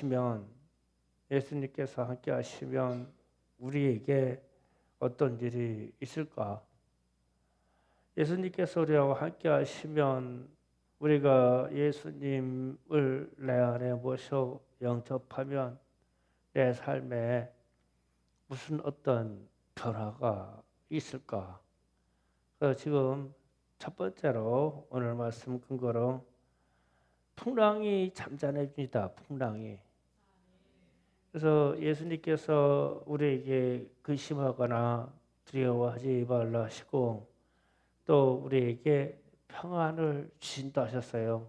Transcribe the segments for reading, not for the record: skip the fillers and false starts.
하시면, 예수님께서 함께 하시면 우리에게 어떤 일이 있을까? 예수님께서 우리와 함께 하시면 우리가 예수님을 내 안에 모셔 영접하면 내 삶에 무슨 어떤 변화가 있을까? 그래서 지금 첫 번째로 오늘 말씀 근거로 풍랑이 잠잠해집니다. 풍랑이. 그래서 예수님께서 우리에게 근심하거나 두려워하지 말라 하시고 또 우리에게 평안을 주신다 하셨어요.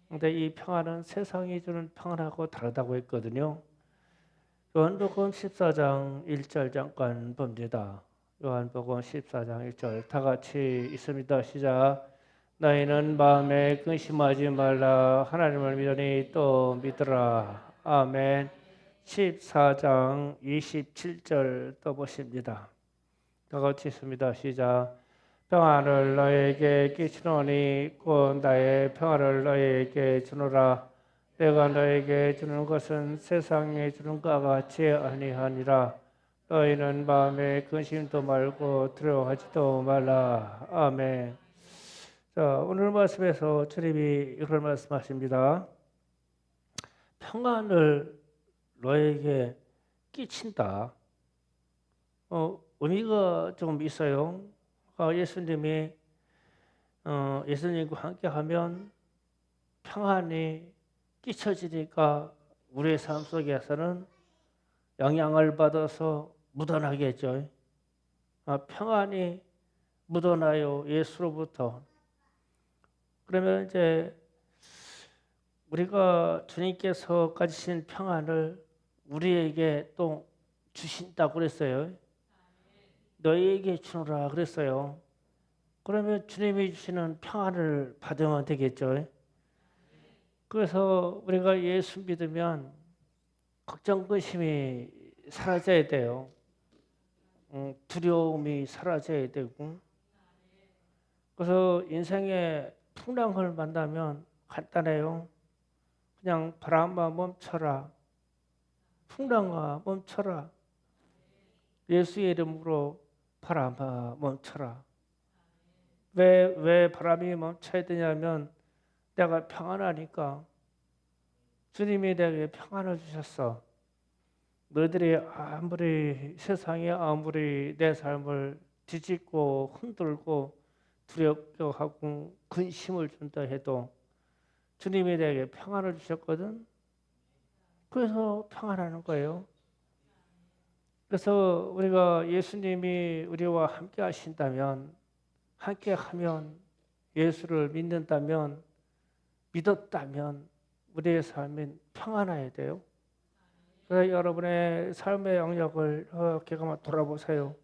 그런데 이 평안은 세상이 주는 평안하고 다르다고 했거든요. 요한복음 14장 1절 잠깐 봅니다. 요한복음 14장 1절 다 같이 있습니다. 시작. 너희는 마음에 근심하지 말라. 하나님을 믿으니 또 믿으라. 아멘. 14장 27절 또 보십니다. 다 같이 있습니다. 시작. 평안을 너에게 끼치노니 곧 나의 평안을 너에게 주노라. 내가 너에게 주는 것은 세상에 주는 것과 같이 아니하니라. 너희는 마음에 근심도 말고 두려워하지도 말라. 아멘. 자, 오늘 말씀에서 주님이 이걸 말씀하십니다. 평안을 너에게 끼친다. 의미가 좀 있어요. 예수님이 예수님과 함께하면 평안이 끼쳐지니까 우리의 삶 속에서는 영향을 받아서 묻어나겠죠. 평안이 묻어나요. 예수로부터. 그러면 이제 우리가 주님께서 가지신 평안을 우리에게 또 주신다고 그랬어요. 너희에게 주노라 그랬어요. 그러면 주님이 주시는 평안을 받으면 되겠죠. 그래서 우리가 예수 믿으면 걱정, 근심이 사라져야 돼요. 두려움이 사라져야 되고. 그래서 인생의 풍랑을 만나면 간단해요. 그냥 바람아 멈춰라. 풍랑아 멈춰라. 예수의 이름으로 바람아 멈춰라. 왜 바람이 멈춰야 되냐면 내가 평안하니까. 주님이 내게 평안을 주셨어. 너희들이 아무리 세상에 아무리 내 삶을 뒤집고 흔들고 두렵게 하고 근심을 준다 해도 주님이 내게 평안을 주셨거든. 그래서 평안하는 거예요. 그래서 우리가 예수님이 우리와 함께 하신다면, 함께 하면, 예수를 믿는다면, 믿었다면 우리의 삶은 평안해야 돼요. 그래서 여러분의 삶의 영역을 이렇게 한번 돌아보세요.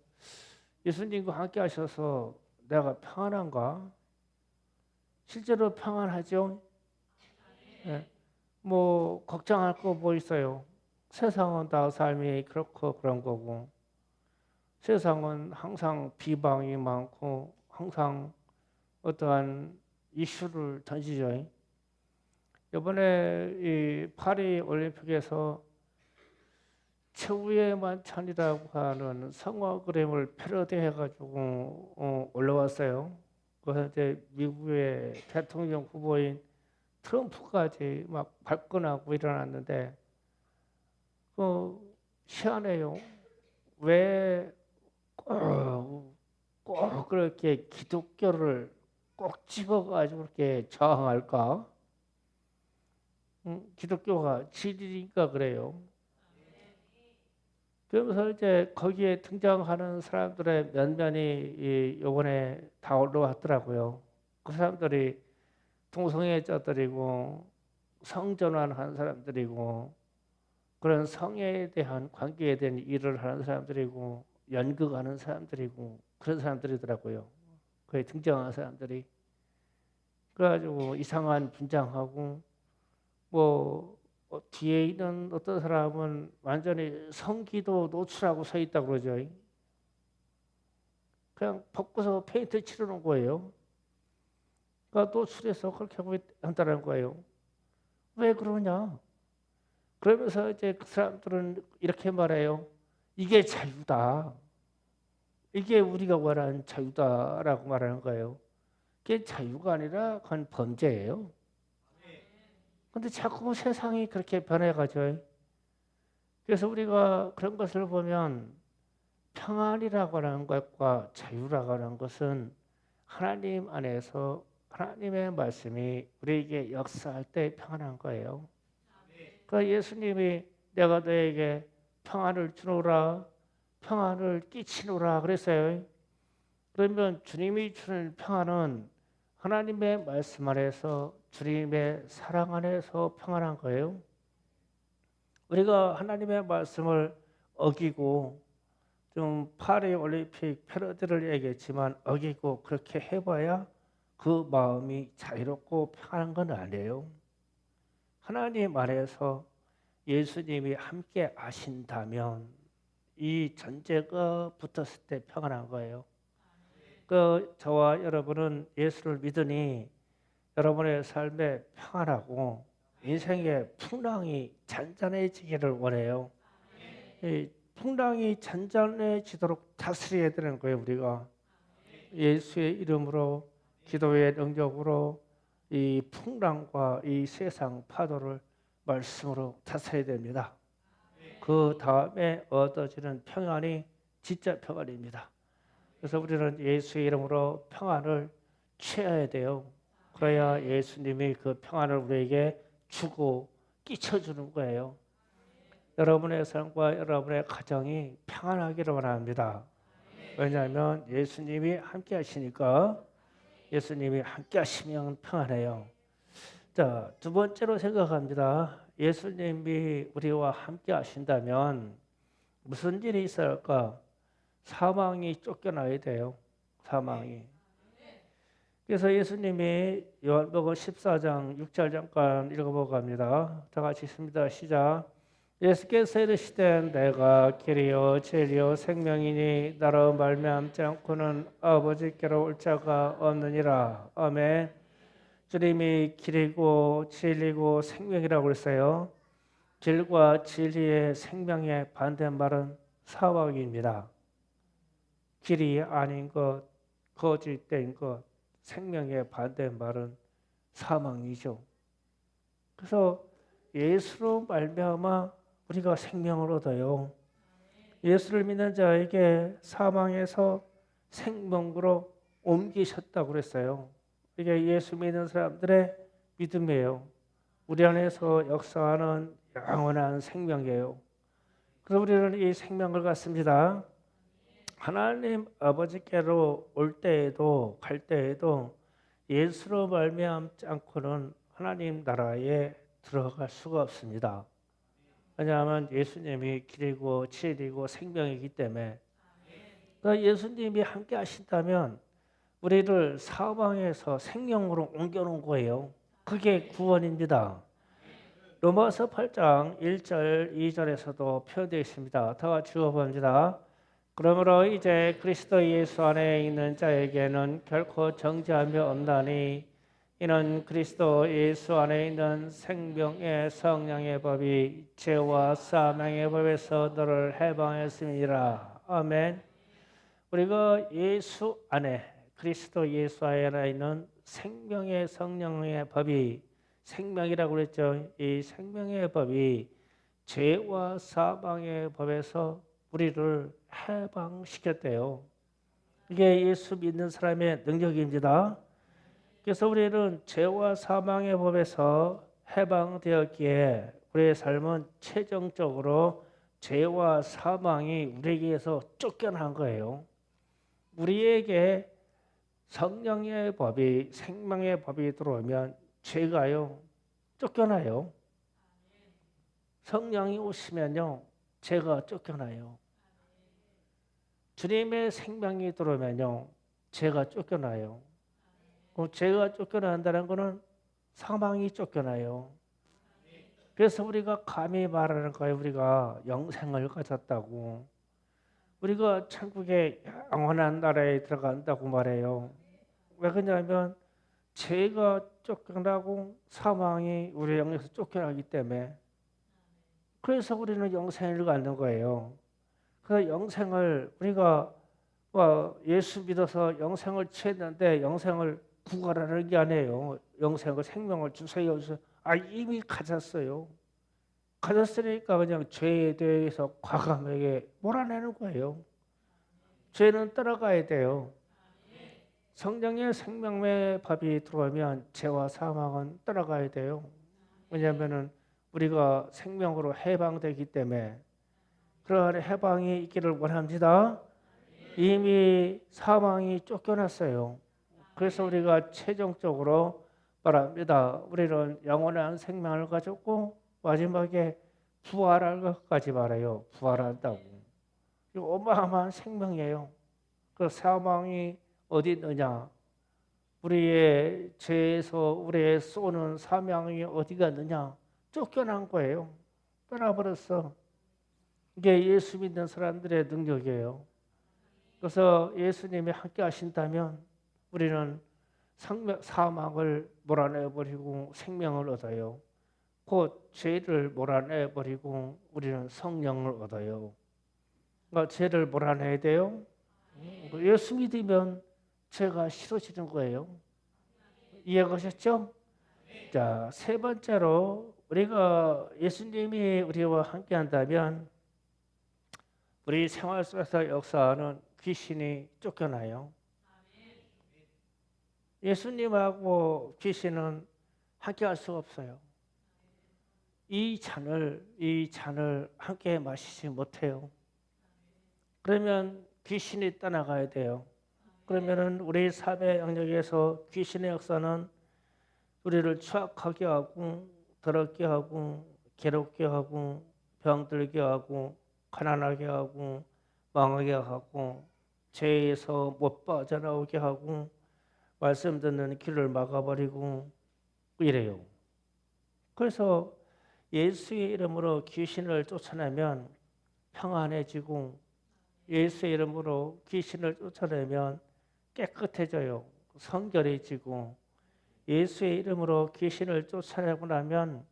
예수님과 함께 하셔서 내가 평안한가? 실제로 평안하죠? 네. 뭐 걱정할 거 뭐 있어요? 세상은 다 삶이 그렇고 그런 거고, 세상은 항상 비방이 많고 항상 어떠한 이슈를 던지죠. 이번에 이 파리 올림픽에서 최후의 만찬이라고 하는 성화그램을 패러디해가지고 올라왔어요. 그래서 이제 미국의 대통령 후보인 트럼프까지 막 발끈하고 일어났는데, 희한해요. 왜 꼭 그렇게 기독교를 꼭 집어가지고 그렇게 저항할까? 기독교가 진리니까 그래요. 그러면서 이제 거기에 등장하는 사람들의 면면이 이번에 다 올라왔더라고요. 그 사람들이 동성애자들이고 성전환한 사람들이고 그런 성에 대한 관계에 대한 일을 하는 사람들이고 연극하는 사람들이고 그런 사람들이더라고요. 거기 등장한 사람들이. 그래가지고 이상한 분장하고 뭐 뒤에 있는 어떤 사람은 완전히 성기도 노출하고 서 있다고 그러죠. 그냥 벗고서 페인트 칠해놓은 거예요. 그러니까 노출해서 그렇게 하고 한다는 거예요. 왜 그러냐? 그러면서 이제 그 사람들은 이렇게 말해요. 이게 자유다. 이게 우리가 원하는 자유다라고 말하는 거예요. 그게 자유가 아니라 그건 범죄예요. 근데 자꾸 세상이 그렇게 변해가죠. 그래서 우리가 그런 것을 보면 평안이라고 하는 것과 자유라고 하는 것은 하나님 안에서 하나님의 말씀이 우리에게 역사할 때 평안한 거예요. 그러니까 예수님이 내가 너에게 평안을 주노라, 평안을 끼치노라 그랬어요. 그러면 주님이 주는 평안은 하나님의 말씀 안에서 주님의 사랑 안에서 평안한 거예요. 우리가 하나님의 말씀을 어기고 좀 파리 올림픽 패러디를 얘기했지만 어기고 그렇게 해봐야 그 마음이 자유롭고 평안한 건 아니에요. 하나님 안에서 예수님이 함께 하신다면 이 전제가 붙었을 때 평안한 거예요. 그 저와 여러분은 예수를 믿으니 여러분의 삶에 평안하고 인생의 풍랑이 잔잔해지기를 원해요. 이 풍랑이 잔잔해지도록 다스려야 되는 거예요. 우리가 예수의 이름으로 기도의 능력으로 이 풍랑과 이 세상 파도를 말씀으로 다스려야 됩니다. 그 다음에 얻어지는 평안이 진짜 평안입니다. 그래서 우리는 예수의 이름으로 평안을 취해야 돼요. 그래야 예수님이 그 평안을 우리에게 주고 끼쳐주는 거예요. 여러분의 삶과 여러분의 가정이 평안하기를 원합니다. 왜냐하면 예수님이 함께 하시니까 예수님이 함께 하시면 평안해요. 자, 두 번째로 생각합니다. 예수님이 우리와 함께 하신다면 무슨 일이 있을까? 사망이 쫓겨나야 돼요. 사망이. 그래서 예수님이 요한복음 14장 6절 잠깐 읽어보고 갑니다. 다 같이 있습니다. 시작. 예수께서 이르시되 내가 길이요 진리요 생명이니 나로 말미암지 않고는 아버지께로 올 자가 없느니라. 아멘. 주님이 길이고 진리고 생명이라고 그랬어요. 길과 진리의 생명의 반대말은 사망입니다. 길이 아닌 것, 거짓된 것, 생명의 반대말은 사망이죠. 그래서 예수로 말미암아 우리가 생명을 얻어요. 예수를 믿는 자에게 사망에서 생명으로 옮기셨다고 그랬어요. 이게 예수 믿는 사람들의 믿음이에요. 우리 안에서 역사하는 영원한 생명이에요. 그래서 우리는 이 생명을 갖습니다. 하나님 아버지께로 올 때에도 갈 때에도 예수로 말미암지 않고는 하나님 나라에 들어갈 수가 없습니다. 왜냐하면 예수님이 길이고 진리고 생명이기 때문에. 그러니까 예수님이 함께 하신다면 우리를 사망에서 생명으로 옮겨놓은 거예요. 그게 구원입니다. 로마서 8장 1절 2절에서도 표현되어 있습니다. 다 같이 읽어봅니다. 그러므로 이제 그리스도 예수 안에 있는 자에게는 결코 정죄함이 없나니 이는 그리스도 예수 안에 있는 생명의 성령의 법이 죄와 사망의 법에서 너를 해방했음이라. 아멘. 우리가 예수 안에 그리스도 예수 안에 있는 생명의 성령의 법이 생명이라고 그랬죠. 이 생명의 법이 죄와 사망의 법에서 우리를 해방시켰대요. 이게 예수 믿는 사람의 능력입니다. 그래서 우리는 죄와 사망의 법에서 해방되었기에 우리의 삶은 최종적으로 죄와 사망이 우리에게서 쫓겨난 거예요. 우리에게 성령의 법이 생명의 법이 들어오면 죄가요 쫓겨나요. 성령이 오시면요 죄가 쫓겨나요. 주님의 생명이 들어오면요 죄가 쫓겨나요. 죄가 쫓겨난다는 것은 사망이 쫓겨나요. 그래서 우리가 감히 말하는 거예요. 우리가 영생을 가졌다고. 우리가 천국의 영원한 나라에 들어간다고 말해요. 왜 그러냐면 죄가 쫓겨나고 사망이 우리 영역에서 쫓겨나기 때문에. 그래서 우리는 영생을 갖는 거예요. 그 영생을 우리가 예수 믿어서 영생을 취했는데 영생을 구걸하는 게 아니에요. 영생을 생명을 주세요. 이미 가졌어요. 가졌으니까 그냥 죄에 대해서 과감하게 몰아내는 거예요. 죄는 따라가야 돼요. 성령의 생명의 밥이 들어오면 죄와 사망은 따라가야 돼요. 왜냐하면 우리가 생명으로 해방되기 때문에 그러한 해방이 있기를 원합니다. 이미 사망이 쫓겨났어요. 그래서 우리가 최종적으로 말합니다. 우리는 영원한 생명을 가졌고 마지막에 부활할 것까지 말해요. 부활한다고. 이거 어마어마한 생명이에요. 그 사망이 어디 있느냐? 우리의 죄에서 우리의 쏘는 사망이 어디가 있느냐? 쫓겨난 거예요. 떠나버렸어. 이게 예수 믿는 사람들의 능력이에요. 그래서 예수님이 함께 하신다면 우리는 사망을 몰아내버리고 생명을 얻어요. 곧 죄를 몰아내버리고 우리는 성령을 얻어요. 그러니까 죄를 몰아내야 돼요. 예수 믿으면 죄가 싫어지는 거예요. 이해가셨죠? 자, 세 번째로 우리가 예수님이 우리와 함께 한다면 우리 생활 속에서 역사하는 귀신이 쫓겨나요. 예수님하고 귀신은 함께 할 수가 없어요. 이 잔을 함께 마시지 못해요. 그러면 귀신이 떠나가야 돼요. 그러면은 우리 삶의 영역에서 귀신의 역사는 우리를 추악하게 하고 더럽게 하고 괴롭게 하고 병들게 하고 가난하게 하고 망하게 하고 죄에서 못 빠져나오게 하고 말씀 듣는 길을 막아버리고 이래요. 그래서 예수의 이름으로 귀신을 쫓아내면 평안해지고 예수의 이름으로 귀신을 쫓아내면 깨끗해져요. 성결해지고 예수의 이름으로 귀신을 쫓아내고 나면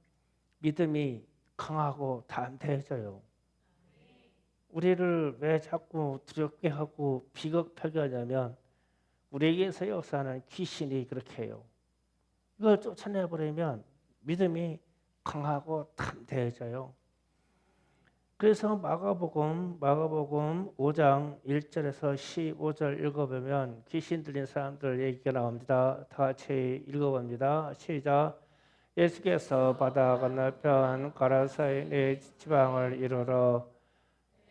믿음이 강하고 담대해져요. 우리를 왜 자꾸 두렵게 하고 비겁하게 하냐면 우리에게서 역사하는 귀신이 그렇게 해요. 이걸 쫓아내버리면 믿음이 강하고 담대해져요. 그래서 마가복음 5장 1절에서 15절 읽어보면 귀신 들린 사람들 얘기가 나옵니다. 다 같이 읽어봅니다. 시작. 예수께서 바다 건너편 가라사인의 지방을 이르러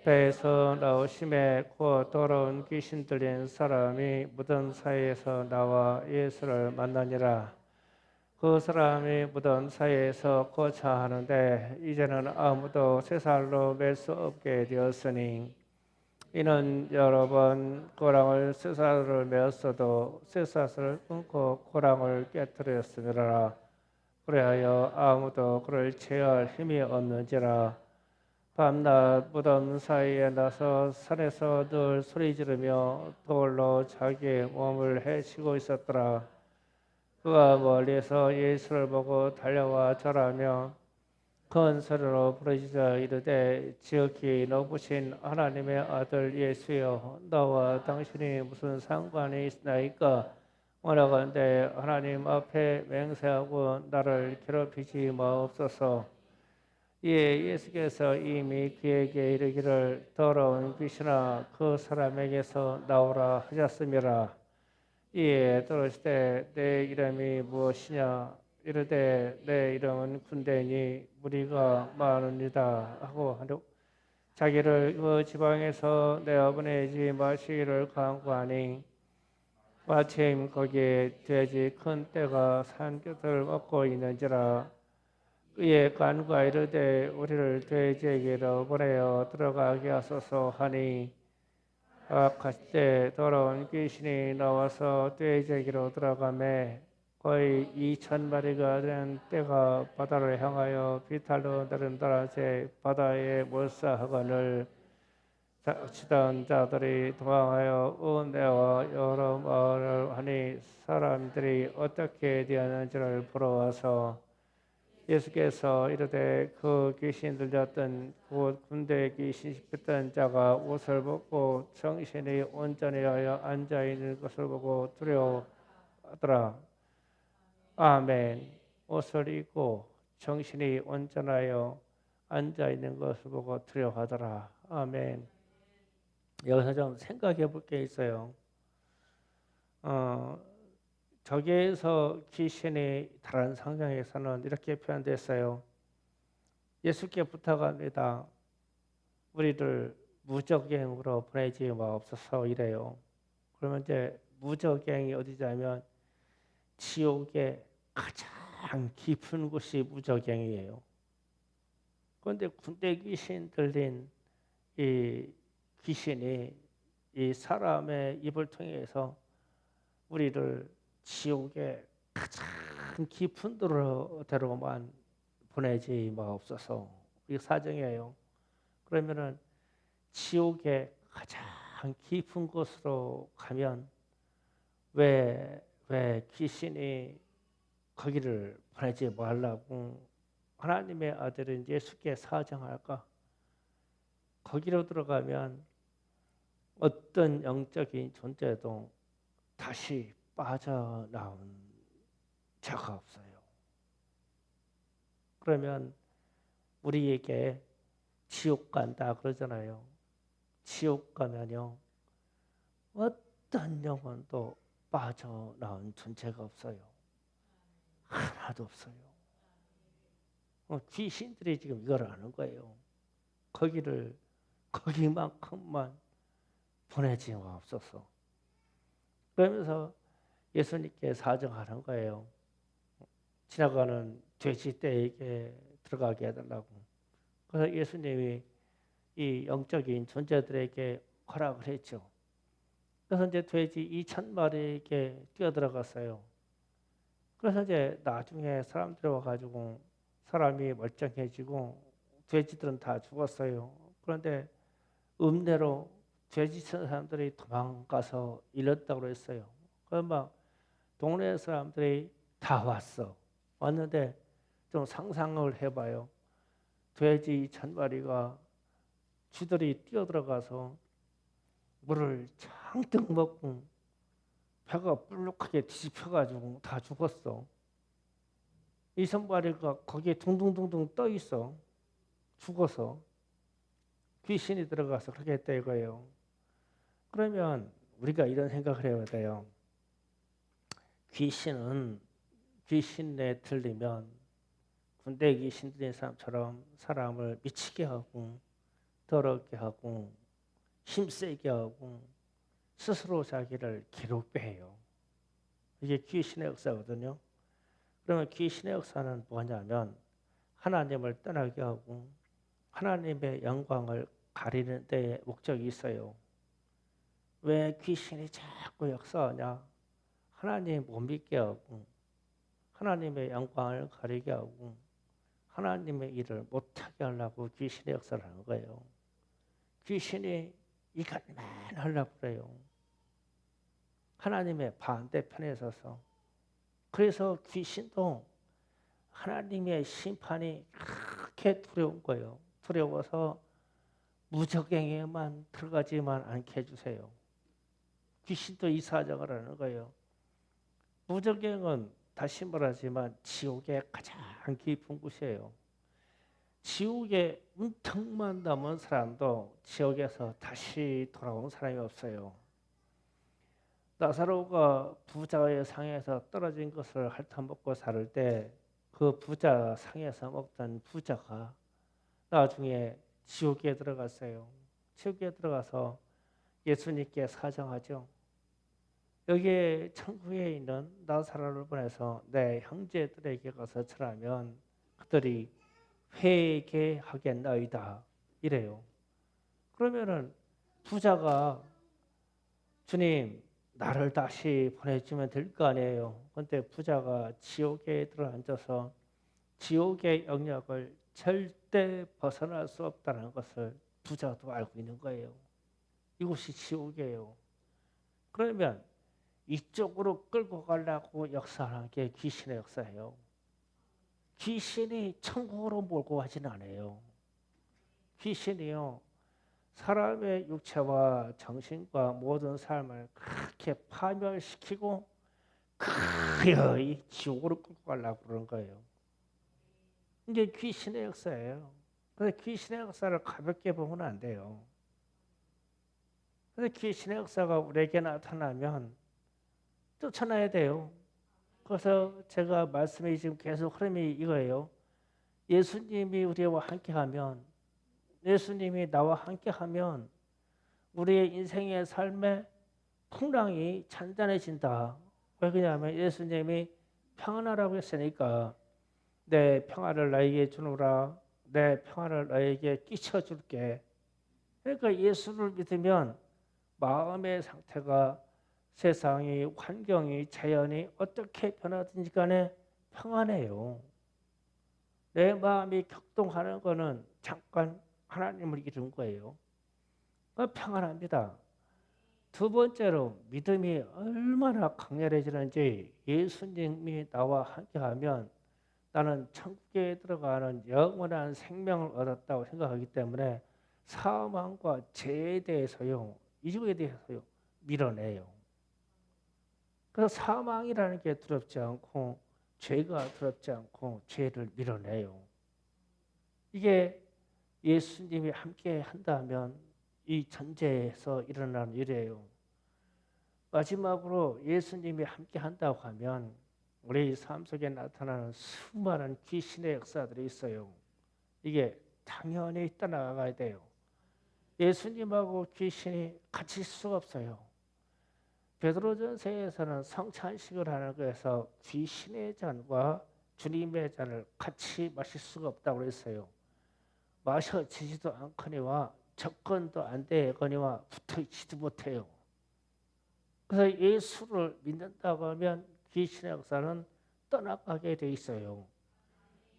배에서 나오심에 곧 더러운 귀신 들린 사람이 무덤 사이에서 나와 예수를 만나니라. 그 사람이 무덤 사이에서 거처하는데 이제는 아무도 쇠살로 맬 수 없게 되었으니 이는 여러 번 고랑을 쇠살을 메었어도 쇠사슬을 끊고 고랑을 깨뜨렸음이라. 그래하여 아무도 그를 제어할 힘이 없는지라. 밤낮 무덤 사이에 나서 산에서 늘 소리 지르며 돌로 자기의 몸을 해치고 있었더라. 그가 멀리서 예수를 보고 달려와 절하며 큰 소리로 부르짖어 이르되 지극히 높으신 하나님의 아들 예수여, 나와 당신이 무슨 상관이 있나이까? 원하건대 하나님 앞에 맹세하고 나를 괴롭히지 마옵소서. 이에 예수께서 이미 그에게 이르기를 더러운 귀신아 그 사람에게서 나오라 하셨음이라. 이에 들으시되 내 이름이 무엇이냐? 이르되 내 이름은 군대니 무리가 많으니라 하고 하려 자기를 그 지방에서 내어보내지 마시기를 간구하니 마침 거기에 돼지 큰 떼가 산곁을 먹고 있는지라. 그의 간구하 이르되 우리를 돼지에게로 보내어 들어가게 하소서 하니 갔을 때 더러운 귀신이 나와서 돼지에게로 들어가매 거의 2,000마리가 된 떼가 바다를 향하여 비탈로 내린다라. 제 바다에 몰사하거늘 치던 자들이 도망하여 은혜와 여러 마을을 하니 사람들이 어떻게 되었는지를 보러 와서 예수께서 이르되 그 귀신 들렸던 곧 군대에 귀신 씹혔던 자가 옷을 벗고 정신이 온전하여 앉아 있는 것을 보고 두려워하더라. 아멘. 옷을 입고 정신이 온전하여 앉아 있는 것을 보고 두려워하더라. 아멘. 여기서 좀 생각해 볼 게 있어요. 저기에서 귀신이 다른 성경에서는 이렇게 표현됐어요. 예수께 부탁합니다. 우리를 무적행으로 보내지 마옵소서 이래요. 그러면 이제 무적행이 어디냐면 지옥의 가장 깊은 곳이 무적행이에요. 그런데 군대 귀신 들린 이 귀신이 이 사람의 입을 통해서 우리를 지옥의 가장 깊은 데로만 보내지 마옵소서. 이 사정이에요. 그러면은 지옥의 가장 깊은 곳으로 가면 왜 귀신이 거기를 보내지 말라고 하나님의 아들은 예수께 사정할까? 거기로 들어가면 어떤 영적인 존재도 다시 빠져나온 자가 없어요. 그러면 우리에게 지옥 간다 그러잖아요. 지옥 가면요 어떤 영혼도 빠져나온 존재가 없어요. 하나도 없어요. 귀신들이 지금 이걸 아는 거예요. 거기만큼만 보내지 마옵소서. 그러면서 예수님께 사정하는 거예요. 지나가는 돼지떼에게 들어가게 해달라고. 그래서 예수님이 이 영적인 존재들에게 허락을 했죠. 그래서 이제 돼지 2,000마리에게 뛰어들어갔어요. 그래서 이제 나중에 사람들이 와가지고 사람이 멀쩡해지고 돼지들은 다 죽었어요. 그런데 읍내로 돼지 친 사람들이 도망가서 잃었다고 했어요. 그래서 막 동네 사람들이 다 왔는데 좀 상상을 해봐요. 돼지 2,000마리가 쥐들이 뛰어들어가서 물을 잔뜩 먹고 배가 불룩하게 뒤집혀가지고 다 죽었어. 2,000마리가 거기에 둥둥둥둥 떠 있어. 죽어서. 귀신이 들어가서 그렇게 했다 이거예요. 그러면 우리가 이런 생각을 해야 돼요. 귀신에 들리면 군대 귀신 들린 사람처럼 사람을 미치게 하고 더럽게 하고 힘세게 하고 스스로 자기를 괴롭게 해요. 이게 귀신의 역사거든요. 그러면 귀신의 역사는 뭐냐면 하나님을 떠나게 하고 하나님의 영광을 가리는 데에 목적이 있어요. 왜 귀신이 자꾸 역사하냐? 하나님 못 믿게 하고 하나님의 영광을 가리게 하고 하나님의 일을 못하게 하려고 귀신의 역사를 하는 거예요. 귀신이 이것만 하려고 그래요. 하나님의 반대편에 서서. 그래서 귀신도 하나님의 심판이 그렇게 두려운 거예요. 두려워서 무적행에만 들어가지만 않게 해주세요. 귀신도 이 사정을 하는 거예요. 무적행은 다시 말하지만 지옥의 가장 깊은 곳이에요. 지옥에 문턱만 넘은 사람도 지옥에서 다시 돌아온 사람이 없어요. 나사로가 부자의 상에서 떨어진 것을 핥아먹고 살을 때 그 부자 상에서 먹던 부자가 나중에 지옥에 들어갔어요. 지옥에 들어가서 예수님께 사정하죠. 여기에 천국에 있는 나사로를 보내서 내 형제들에게 가서 절하면 그들이 회개하겠나이다 이래요. 그러면은 부자가 주님 나를 다시 보내주면 될 거 아니에요. 그런데 부자가 지옥에 들어앉아서 지옥의 영역을 절대 벗어날 수 없다는 것을 부자도 알고 있는 거예요. 이곳이 지옥이에요. 그러면 이쪽으로 끌고 가려고 역사하는 게 귀신의 역사예요. 귀신이 천국으로 몰고 가지는 않아요. 귀신이요, 사람의 육체와 정신과 모든 삶을 그렇게 파멸시키고 그여이 지옥으로 끌고 가려고 그러는 거예요. 이게 귀신의 역사예요. 그래서 귀신의 역사를 가볍게 보면 안 돼요. 그래서 귀신의 역사가 우리에게 나타나면 쫓아내야 돼요. 그래서 제가 말씀이 지금 계속 흐름이 이거예요. 예수님이 우리와 함께하면, 예수님이 나와 함께하면 우리의 인생의 삶에 풍랑이 잔잔해진다. 왜 그러냐면 예수님이 평안하라고 했으니까 내 평안을 너에게 주노라. 내 평안을 너에게 끼쳐줄게. 그러니까 예수를 믿으면 마음의 상태가 세상이, 환경이, 자연이 어떻게 변하든지 간에 평안해요. 내 마음이 격동하는 거는 잠깐 하나님을 잃은 거예요. 평안합니다. 두 번째로 믿음이 얼마나 강렬해지는지, 예수님이 나와 함께하면 나는 천국에 들어가는 영원한 생명을 얻었다고 생각하기 때문에 사망과 죄에 대해서요, 이주에 대해서요 밀어내요. 그래서 사망이라는 게 두렵지 않고 죄가 두렵지 않고 죄를 밀어내요. 이게 예수님이 함께 한다면 이 전제에서 일어나는 일이에요. 마지막으로 예수님이 함께 한다고 하면 우리 삶 속에 나타나는 수많은 귀신의 역사들이 있어요. 이게 당연히 떠나가야 돼요. 예수님하고 귀신이 같이 있을 수가 없어요. 베드로전서에서는 성찬식을 하는 것에서 귀신의 잔과 주님의 잔을 같이 마실 수가 없다고 그랬어요. 마셔지지도 않거니와 접근도 안 되거니와 붙어있지도 못해요. 그래서 예수를 믿는다고 하면 귀신의 역사는 떠나가게 돼 있어요.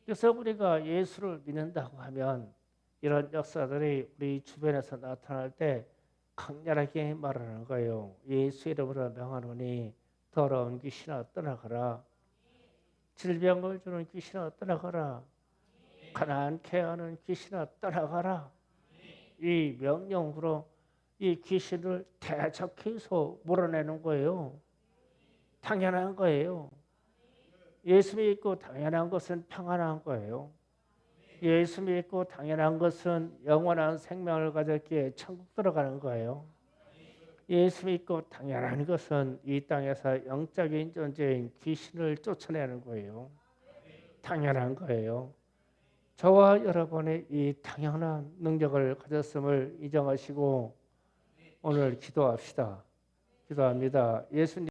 그래서 우리가 예수를 믿는다고 하면 이런 역사들이 우리 주변에서 나타날 때 강렬하게 말하는 거예요. 예수 이름으로 명하노니 더러운 귀신아 떠나가라. 질병을 주는 귀신아 떠나가라. 가난케 하는 귀신아 떠나가라. 이 명령으로 이 귀신을 대적해서 몰아내는 거예요. 당연한 거예요. 예수 믿고 당연한 것은 평안한 거예요. 예수 믿고 당연한 것은 영원한 생명을 가졌기에 천국 들어가는 거예요. 예수 믿고 당연한 것은 이 땅에서 영적인 존재인 귀신을 쫓아내는 거예요. 당연한 거예요. 저와 여러분의 이 당연한 능력을 가졌음을 인정하시고 오늘 기도합시다. 기도합니다. 예수님